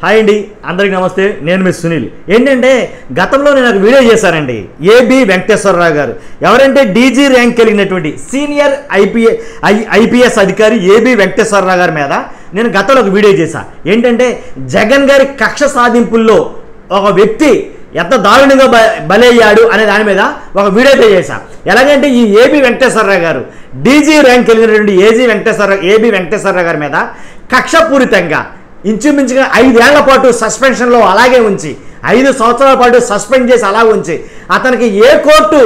Hi అండి, అందరికీ నమస్తే. నేను మీ సునీల్. ఏంటంటే గతంలో నేను ఒక వీడియో చేశానండి. ఏబి వెంకటేశ్వరరావు గారు ఎవరంటే డీజీ ర్యాంక్ కలిగినటువంటి సీనియర్ ఐపీఎస్ అధికారి ఏబి వెంకటేశ్వరరావు గారి మీద నేను గతంలో ఒక వీడియో చేశా. ఏంటంటే జగన్ గారి కక్ష సాధింపుల్లో ఒక వ్యక్తి ఎంత దారుణంగా బలయ్యాడు అనే దాని మీద ఒక వీడియో అయితే చేశా. ఎలాగంటే ఈ ఏబి వెంకటేశ్వరరావు గారు డీజీ ర్యాంక్ కలిగినటువంటి ఏబి వెంకటేశ్వరరావు గారి మీద కక్షపూరితంగా ఇంచుమించుగా 5 ఏళ్ల పాటు సస్పెన్షన్లో అలాగే ఉంచి 5 సంవత్సరాల పాటు సస్పెండ్ చేసి అలా ఉంచి అతనికి ఏ కోర్టు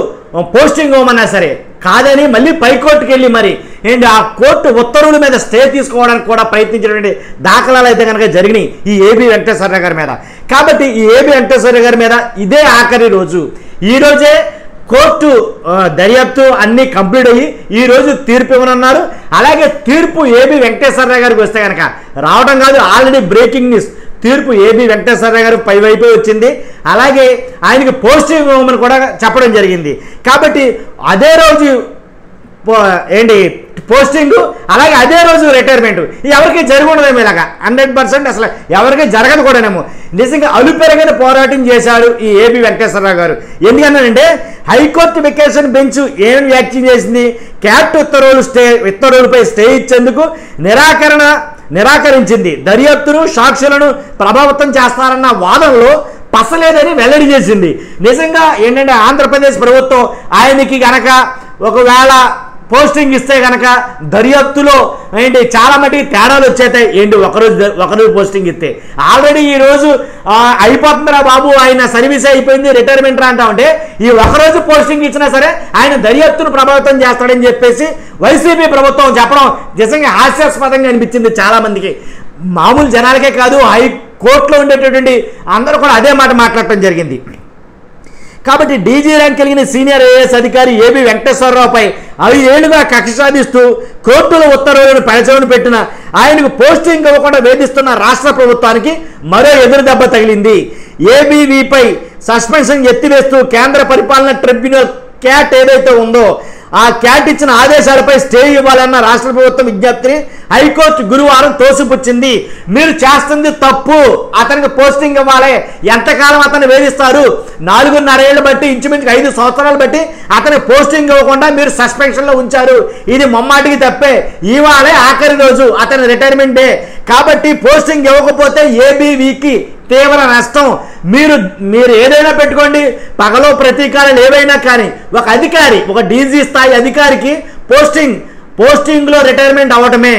పోస్టింగ్ ఇవ్వమన్నా సరే కాదని మళ్ళీ పైకోర్టుకి వెళ్ళి మరి ఏంటి ఆ కోర్టు ఉత్తర్వుల మీద స్టే తీసుకోవడానికి కూడా ప్రయత్నించినటువంటి దాఖలాలు అయితే కనుక జరిగినాయి ఈ ఏబి వెంకటేశ్వరరావు గారి మీద. కాబట్టి ఈ ఏబి వెంకటేశ్వరరావు గారి మీద ఇదే ఆఖరి రోజు. ఈరోజే కోర్టు దర్యాప్తు అన్నీ కంప్లీట్ అయ్యి ఈరోజు తీర్పు ఇవ్వనున్నారు. అలాగే తీర్పు ఏబి వెంకటేశ్వరరావు గారికి వస్తే కనుక రావడం కాదు, ఆల్రెడీ బ్రేకింగ్ న్యూస్. తీర్పు ఏబి వెంకటేశ్వరరావు గారు పైవైపు వచ్చింది. అలాగే ఆయనకి పోస్టింగ్ ఇవ్వమని కూడా చెప్పడం జరిగింది. కాబట్టి అదే రోజు ఏంటి పోస్టింగ్, అలాగే అదే రోజు రిటైర్మెంట్. ఎవరికి జరిగి ఉండదేమో ఇలాగా 100% అసలు ఎవరికి జరగదు కూడానేమో. నిజంగా అలుపెరగైన పోరాటం చేశాడు ఈ ఏబి వెంకటేశ్వరరావు గారు. ఎందుకన్నానంటే హైకోర్టు వెకేషన్ బెంచ్ ఏం వ్యాఖ్య చేసింది, క్యాట్ ఉత్తర్వులపై స్టే ఇచ్చేందుకు నిరాకరించింది. దర్యాప్తును సాక్షులను ప్రభావితం చేస్తారన్న వాదనలో పసలేదని వెల్లడి చేసింది. నిజంగా ఏంటంటే ఆంధ్రప్రదేశ్ ప్రభుత్వం ఆయనకి గనక ఒకవేళ పోస్టింగ్ ఇస్తే కనుక దర్యాప్తులో ఏంటి చాలా మటుకు తేడాలు వచ్చేతాయి. ఏంటి ఒకరోజు పోస్టింగ్ ఇస్తే ఆల్రెడీ ఈరోజు అయిపోతుందిరా బాబు, ఆయన సర్వీస్ అయిపోయింది, రిటైర్మెంట్ రా అంటా ఉంటే ఈ ఒకరోజు పోస్టింగ్ ఇచ్చినా సరే ఆయన దర్యాప్తును ప్రభావితం చేస్తాడని చెప్పేసి వైసీపీ ప్రభుత్వం చెప్పడం నిజంగా హాస్యాస్పదంగా అనిపించింది చాలా మందికి. మామూలు జనాలకే కాదు, హైకోర్టులో ఉండేటటువంటి అందరూ కూడా అదే మాట మాట్లాడటం జరిగింది. కాబట్టి డీజీ ర్యాంక్ కలిగిన సీనియర్ ఐఏఎస్ అధికారి ఏబి వెంకటేశ్వరరావుపై 5 ఏళ్లుగా కక్ష సాధిస్తూ కోర్టుల ఉత్తర్వులను పెడచెవిన పెట్టిన ఆయనకు పోస్టింగ్ ఇవ్వకుండా వేధిస్తున్న రాష్ట్ర ప్రభుత్వానికి మరో ఎదురు దెబ్బ తగిలింది. ఏబీవీపై సస్పెన్షన్ ఎత్తివేస్తూ కేంద్ర పరిపాలన ట్రిబ్యునల్ క్యాట్ ఏదైతే ఉందో ఆ క్యాట్ ఇచ్చిన ఆదేశాలపై స్టే ఇవ్వాలన్న రాష్ట్ర ప్రభుత్వం విజ్ఞప్తిని హైకోర్టు గురువారం తోసిపుచ్చింది. మీరు చేస్తుంది తప్పు, అతనికి పోస్టింగ్ ఇవ్వాలి. ఎంతకాలం అతను వేధిస్తారు? 4.5 ఏళ్ళు బట్టి ఇంచుమించు 5 సంవత్సరాలు బట్టి అతని పోస్టింగ్ ఇవ్వకుండా మీరు సస్పెన్షన్లో ఉంచారు. ఇది మొమ్మాటికి తప్పే. ఇవాళే ఆఖరి రోజు అతని రిటైర్మెంట్ డే. కాబట్టి పోస్టింగ్ ఇవ్వకపోతే ఏబీవీకి తీవ్ర నష్టం. మీరు ఏదైనా పెట్టుకోండి, పగలో ప్రతీకారాలు ఏవైనా కానీ ఒక అధికారి, ఒక డీజీ స్థాయి అధికారికి పోస్టింగ్లో రిటైర్మెంట్ అవ్వటమే,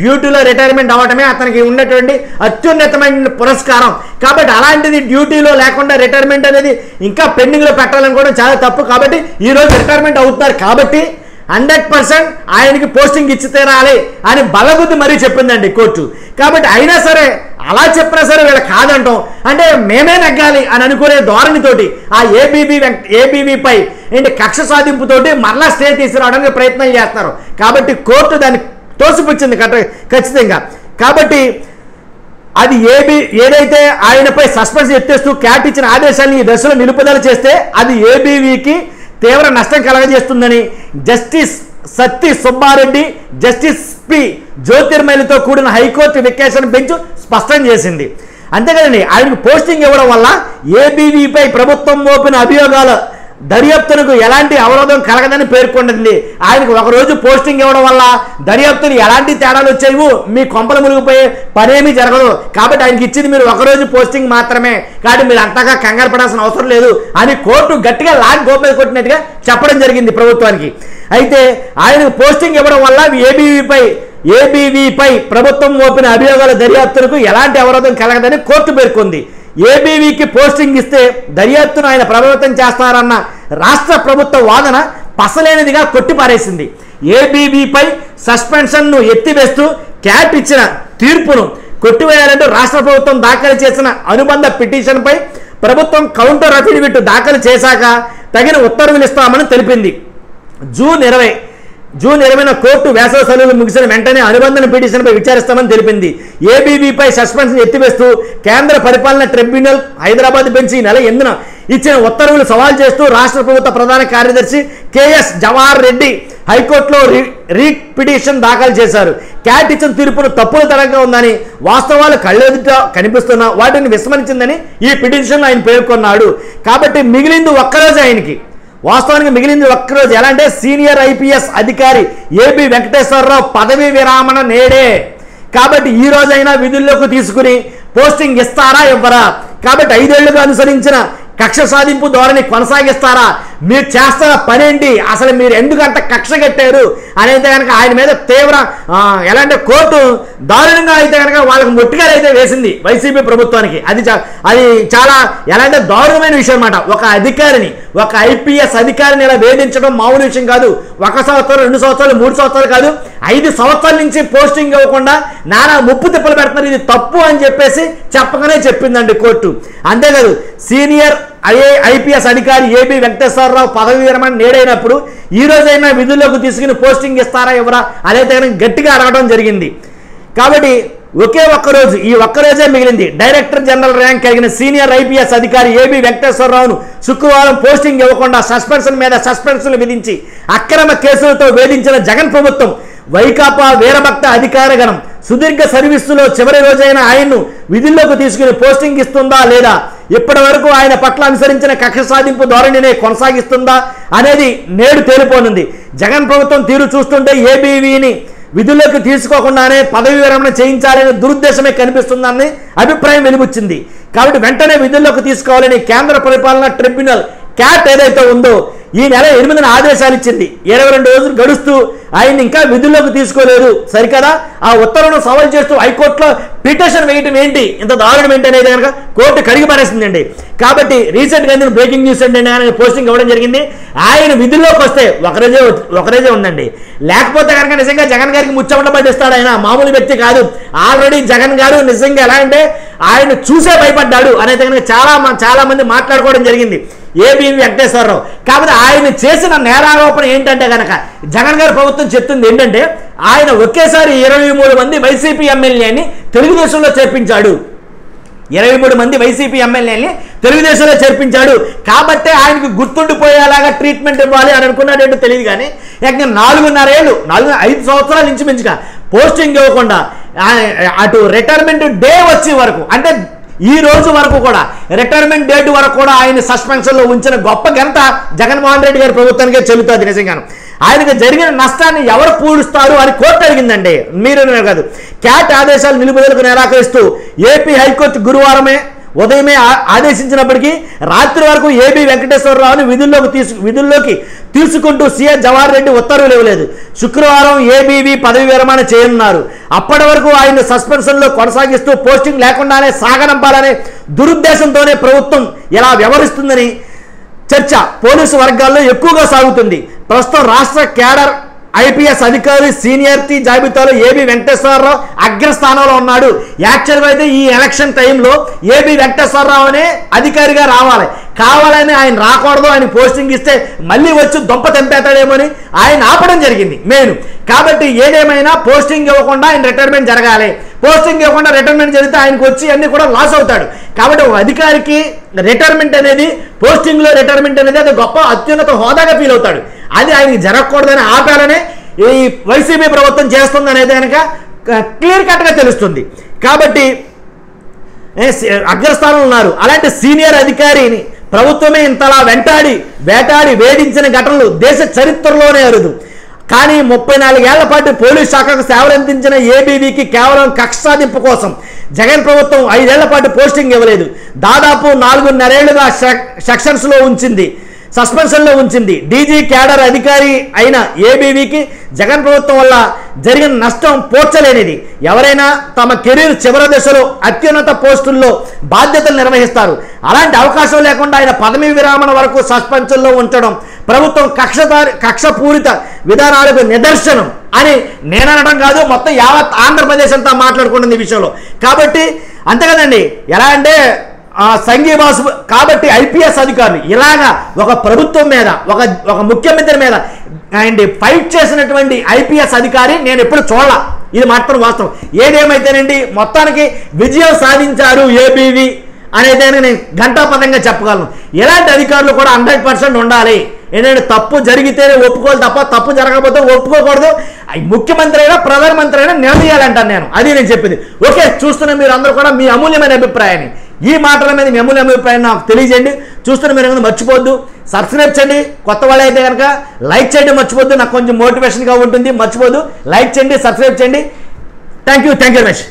డ్యూటీలో రిటైర్మెంట్ అవ్వటమే అతనికి ఉన్నటువంటి అత్యున్నతమైన పురస్కారం. కాబట్టి అలాంటిది డ్యూటీలో లేకుండా రిటైర్మెంట్ అనేది ఇంకా పెండింగ్లో పెట్టాలనుకోవడం చాలా తప్పు. కాబట్టి ఈరోజు రిటైర్మెంట్ అవుతున్నారు కాబట్టి 100% ఆయనకి పోస్టింగ్ ఇచ్చి తీరాలి అని బలగుద్ది మరీ చెప్పిందండి కోర్టు. కాబట్టి అయినా సరే అలా చెప్పినా సరే వీళ్ళు కాదంటాం అంటే మేమే నెగ్గాలి అని అనుకునే ధోరణితోటి ఆ ఏబీవీపై ఏంటి కక్ష సాధింపుతోటి మరలా స్టే తీసుకురావడానికి ప్రయత్నం చేస్తున్నారు. కాబట్టి కోర్టు దాన్ని తోసిపుచ్చింది ఖచ్చితంగా. కాబట్టి అది ఏదైతే ఆయనపై సస్పెన్షన్ ఎత్తేస్తూ క్యాట్ ఇచ్చిన ఆదేశాన్ని ఈ దశలో నిలుపుదల చేస్తే అది ఏబీవీకి తీవ్ర నష్టం కలగజేస్తుందని justice Satti Subbareddy, justice P జ్యోతిర్మయిలతో కూడిన హైకోర్టు వెకేషన్ బెంచ్ స్పష్టం చేసింది. అంతేకాదండి ఆయనకు పోస్టింగ్ ఇవ్వడం వల్ల ఏబీవీపై ప్రభుత్వం మోపిన అభియోగాల దర్యాప్తునకు ఎలాంటి అవరోధం కలగదని పేర్కొంది. ఆయనకు ఒకరోజు పోస్టింగ్ ఇవ్వడం వల్ల దర్యాప్తులు ఎలాంటి తేడాలు వచ్చేవి, మీ కొంపలు మునిగిపోయే పనేమీ జరగదు. కాబట్టి ఆయనకి ఇచ్చింది మీరు ఒకరోజు పోస్టింగ్ మాత్రమే, కాబట్టి మీరు అంతగా కంగారు పడాల్సిన అవసరం లేదు అని కోర్టు గట్టిగా లాగ్ గోపే కొట్టినట్టుగా చెప్పడం జరిగింది ప్రభుత్వానికి. అయితే ఆయనకు పోస్టింగ్ ఇవ్వడం వల్ల ఏబీవీపై ప్రభుత్వం మోపిన అభియోగాల దర్యాప్తులకు ఎలాంటి అవరోధం కలగదని కోర్టు పేర్కొంది. ఏబీవీకి పోస్టింగ్ ఇస్తే దర్యాప్తును ఆయన ప్రభావితం చేస్తారన్న రాష్ట్ర ప్రభుత్వ వాదన పసలేనిదిగా కొట్టిపారేసింది. ఏబీవీపై సస్పెన్షన్ను ఎత్తివేస్తూ క్యాట్ ఇచ్చిన తీర్పును కొట్టివేయాలంటూ రాష్ట్ర ప్రభుత్వం దాఖలు చేసిన అనుబంధ పిటిషన్పై ప్రభుత్వం కౌంటర్ అఫిడవిట్ దాఖలు చేశాక తగిన ఉత్తర్వులు ఇస్తామని తెలిపింది. జూన్ 20 జూన్ 20న కోర్టు వేసవి సెలవులు ముగిసిన వెంటనే అనుబంధన పిటిషన్పై విచారిస్తామని తెలిపింది. ఏబీవీపై సస్పెన్షన్ ఎత్తివేస్తూ కేంద్ర పరిపాలన ట్రిబ్యునల్ హైదరాబాద్ బెంచ్ ఈ నెల 8న ఇచ్చిన ఉత్తర్వులు సవాల్ చేస్తూ రాష్ట్ర ప్రభుత్వ ప్రధాన కార్యదర్శి కేఎస్ జవహర్ రెడ్డి హైకోర్టులో రీట్ పిటిషన్ దాఖలు చేశారు. క్యాట్ ఇచ్చిన తీర్పును తప్పుల తరంగా ఉందని, వాస్తవాలు కళ్ళెదుట కనిపిస్తున్నా వాటిని విస్మరించిందని ఈ పిటిషన్లో ఆయన పేర్కొన్నాడు. కాబట్టి మిగిలింది ఒక్కరోజు ఆయనకి, వాస్తవానికి మిగిలింది ఒక్కరోజు. ఎలా అంటే సీనియర్ ఐపీఎస్ అధికారి ఏబి వెంకటేశ్వరరావు పదవీ విరామణ నేడే. కాబట్టి ఈ రోజైనా విధుల్లోకి తీసుకుని పోస్టింగ్ ఇస్తారా ఇవ్వరా? కాబట్టి 5 ఏళ్లుగా అనుసరించిన కక్ష సాధింపు ధోరణి కొనసాగిస్తారా? మీరు చేస్తున్న పనేంటి? అసలు మీరు ఎందుకంత కక్ష కట్టారు అనేది కనుక ఆయన మీద తీవ్ర ఎలా అంటే కోర్టు దారుణంగా అయితే కనుక వాళ్ళకి మొట్టిగారు అయితే వేసింది వైసీపీ ప్రభుత్వానికి. అది చాలా ఎలా అంటే దారుణమైన విషయం అన్నమాట. ఒక అధికారిని, ఒక ఐపీఎస్ అధికారిని ఇలా వేధించడం మామూలు విషయం కాదు. 1 సంవత్సరం, 2 సంవత్సరాలు, 3 సంవత్సరాలు కాదు, 5 సంవత్సరాల నుంచి పోస్టింగ్ ఇవ్వకుండా నానా ముప్పు తిప్పలు పెడుతున్నారు. ఇది తప్పు అని చెప్పేసి చెప్పగానే చెప్పిందండి కోర్టు. అంతేకాదు సీనియర్ ఐపీఎస్ అధికారి ఏబి వెంకటేశ్వరరావు పదవి విరమణ నేడైనప్పుడు ఈ రోజైనా విధుల్లోకి తీసుకుని పోస్టింగ్ ఇస్తారా ఎవరా అనేది గట్టిగా అడగడం జరిగింది. కాబట్టి ఒకే ఒక్కరోజు, ఈ ఒక్కరోజే మిగిలింది. డైరెక్టర్ జనరల్ ర్యాంక్ కలిగిన సీనియర్ ఐపీఎస్ అధికారి ఏబి వెంకటేశ్వరరావును శుక్రవారం పోస్టింగ్ ఇవ్వకుండా సస్పెన్షన్ మీద సస్పెన్షన్లు విధించి అక్రమ కేసులతో వేధించిన జగన్ ప్రభుత్వం వైకాపా వీరభక్త అధికారగణం సుదీర్ఘ సర్వీసులో చివరి రోజైన ఆయన్ను విధుల్లోకి తీసుకుని పోస్టింగ్ ఇస్తుందా లేదా, ఇప్పటి వరకు ఆయన పట్ల అనుసరించిన కక్ష సాధింపు ధోరణినే కొనసాగిస్తుందా అనేది నేడు తేలిపోనుంది. జగన్ ప్రభుత్వం తీరు చూస్తుంటే ఏబీవీని విధుల్లోకి తీసుకోకుండానే పదవి విరమణ చేయించాలనే దురుద్దేశమే కనిపిస్తుందని అభిప్రాయం వెలువచ్చింది. కాబట్టి వెంటనే విధుల్లోకి తీసుకోవాలని కేంద్ర పరిపాలన ట్రిబ్యునల్ క్యాట్ ఏదైతే ఉందో ఈ నెల 8న ఆదేశాలు ఇచ్చింది. 22 రోజులు గడుస్తూ ఆయన ఇంకా విధుల్లోకి తీసుకోలేదు. సరికదా ఆ ఉత్తర్వును సవాల్ చేస్తూ హైకోర్టులో పిటిషన్ వేయటం ఏంటి, ఇంత దారుణం ఏంటి అనేది కనుక కోర్టు కడిగి పారేసిందండి. కాబట్టి రీసెంట్గా బ్రేకింగ్ న్యూస్ ఏంటంటే ఆయన పోస్టింగ్ ఇవ్వడం జరిగింది. ఆయన విధుల్లోకి వస్తే ఒకరోజే ఉందండి. లేకపోతే కనుక నిజంగా జగన్ గారికి ముచ్చమట పట్టిస్తాడు. ఆయన మామూలు వ్యక్తి కాదు. ఆల్రెడీ జగన్ గారు నిజంగా ఎలా అంటే ఆయన చూసే భయపడ్డాడు అనేది కనుక చాలా మంది మాట్లాడుకోవడం జరిగింది ఏబి వెంకటేశ్వరరావు. కాకపోతే ఆయన చేసిన నేరారోపణ ఏంటంటే కనుక జగన్ గారి ప్రభుత్వం చెప్తుంది ఏంటంటే ఆయన ఒకేసారి 23 మంది వైసీపీ ఎమ్మెల్యేని తెలుగుదేశంలో చేర్పించాడు. 23 మంది వైసీపీ ఎమ్మెల్యేని తెలుగుదేశంలో చేర్పించాడు. కాబట్టి ఆయనకు గుర్తుండిపోయేలాగా ట్రీట్మెంట్ ఇవ్వాలి అని అనుకున్నాడు ఏంటో తెలియదు. కానీ 4.5 ఏళ్ళు 5 సంవత్సరాల నుంచి మించిగా పోస్టింగ్ ఇవ్వకుండా అటు రిటైర్మెంట్ డే వచ్చే వరకు, అంటే ఈ రోజు వరకు కూడా రిటైర్మెంట్ డేట్ వరకు కూడా ఆయన సస్పెన్షన్లో ఉంచిన గొప్ప ఘనత జగన్మోహన్ రెడ్డి గారి ప్రభుత్వానికే చెల్లుతుంది. నిజంగాను ఆయనకు జరిగిన నష్టాన్ని ఎవరు పూడుస్తారు అని కోర్టు అడిగిందండి, మీరు కాదు. క్యాట్ ఆదేశాలు నిలుపుదలకు నిరాకరిస్తూ ఏపీ హైకోర్టు గురువారమే ఉదయమే ఆదేశించినప్పటికీ రాత్రి వరకు ఏబి వెంకటేశ్వరరావుని విధుల్లోకి తీసుకుంటూ సీఎస్ జవహర్ రెడ్డి ఉత్తర్వులు ఇవ్వలేదు. శుక్రవారం ఏబీవీ పదవి విరమణ చేయనున్నారు. అప్పటి వరకు ఆయన సస్పెన్షన్లో కొనసాగిస్తూ పోస్టింగ్ లేకుండానే సాగనంపాలనే దురుద్దేశంతోనే ప్రభుత్వం ఇలా వ్యవహరిస్తుందని చర్చ పోలీసు వర్గాల్లో ఎక్కువగా సాగుతుంది. ప్రస్తుతం రాష్ట్ర కేడర్ ఐపీఎస్ అధికారి సీనియారిటీ జాబితాలో ఏబి వెంకటేశ్వరరావు అగ్రస్థానంలో ఉన్నాడు. యాక్చువల్గా అయితే ఈ ఎలక్షన్ టైంలో ఏబి వెంకటేశ్వరరావు అనే అధికారిగా రావాలి, కావాలని ఆయన రాకూడదు. ఆయన పోస్టింగ్ ఇస్తే మళ్ళీ వచ్చి దొంప తెంపేతాడేమోని ఆయన ఆపడం జరిగింది మెయిన్. కాబట్టి ఏదేమైనా పోస్టింగ్ ఇవ్వకుండా ఆయన రిటైర్మెంట్ జరగాలి. పోస్టింగ్ ఇవ్వకుండా రిటైర్మెంట్ జరిగితే ఆయనకు వచ్చి అన్ని కూడా లాస్ అవుతాడు. కాబట్టి ఒక అధికారికి రిటైర్మెంట్ అనేది, పోస్టింగ్లో రిటైర్మెంట్ అనేది అది గొప్ప అత్యున్నత హోదాగా ఫీల్ అవుతాడు. అది ఆయనకి జరగకూడదని ఆపాలనే ఈ వైసీపీ ప్రభుత్వం చేస్తుంది అనేది కనుక క్లియర్ కట్గా తెలుస్తుంది. కాబట్టి అగ్రస్థానంలో ఉన్నారు. అలాంటి సీనియర్ అధికారిని ప్రభుత్వమే ఇంతలా వేటాడి వేధించిన ఘటనలు దేశ చరిత్రలోనే అరుదు. కానీ 34 ఏళ్ల పాటు పోలీస్ శాఖకు సేవలందించిన ఏబీవీకి కేవలం కక్ష సాధింపు కోసం జగన్ ప్రభుత్వం 5 ఏళ్ల పాటు పోస్టింగ్ ఇవ్వలేదు. దాదాపు 4.5 ఏళ్లుగా సస్పెన్షన్లో ఉంచింది. డీజీ క్యాడర్ అధికారి అయిన ఏబీవీకి జగన్ ప్రభుత్వం వల్ల జరిగిన నష్టం పోడ్చలేనిది. ఎవరైనా తమ కెరీర్ చివరి దశలో అత్యున్నత పోస్టుల్లో బాధ్యతలు నిర్వహిస్తారు. అలాంటి అవకాశం లేకుండా ఆయన పదవీ విరామణ వరకు సస్పెన్షన్లో ఉంచడం ప్రభుత్వం కక్షపూరిత విధానాలకు నిదర్శనం అని నేను అనడం కాదు, మొత్తం యావత్ ఆంధ్రప్రదేశ్ అంతా మాట్లాడుకుంటుంది ఈ విషయంలో. కాబట్టి అంతే కదండి. ఎలా అంటే సంఘీభాసు. కాబట్టి ఐపీఎస్ అధికారులు ఇలాగా ఒక ప్రభుత్వం మీద, ఒక ముఖ్యమంత్రి మీద అండ్ ఫైట్ చేసినటువంటి ఐపీఎస్ అధికారి నేను ఎప్పుడు చూడాల. ఇది మాత్రం వాస్తవం. ఏదేమైతేనండి మొత్తానికి విజయం సాధించారు ఏబీవీ అనేది నేను ఘంటాపథంగా చెప్పగలను. ఇలాంటి అధికారులు కూడా 100% ఉండాలి. ఏంటంటే తప్పు జరిగితేనే ఒప్పుకోవాలి తప్ప తప్పు జరగకపోతే ఒప్పుకోకూడదు. ముఖ్యమంత్రి అయినా ప్రధానమంత్రి అయినా నిర్ణయాలంటాను నేను. అది నేను చెప్పింది. ఓకే, చూస్తున్న మీరు అందరూ కూడా మీ అమూల్యమైన అభిప్రాయాన్ని, ఈ మాటల మీద మీ అమూల్యమైన అభిప్రాయాన్ని నాకు తెలియజేయండి. చూస్తున్న మీరు మర్చిపోద్దు, సబ్స్క్రైబ్ చేయండి. కొత్త వాళ్ళు అయితే కనుక లైక్ చేయడం మర్చిపోద్దు, నాకు కొంచెం మోటివేషన్గా ఉంటుంది. మర్చిపోద్దు, లైక్ చేయండి, సబ్స్క్రైబ్ చేయండి. Thank you very much.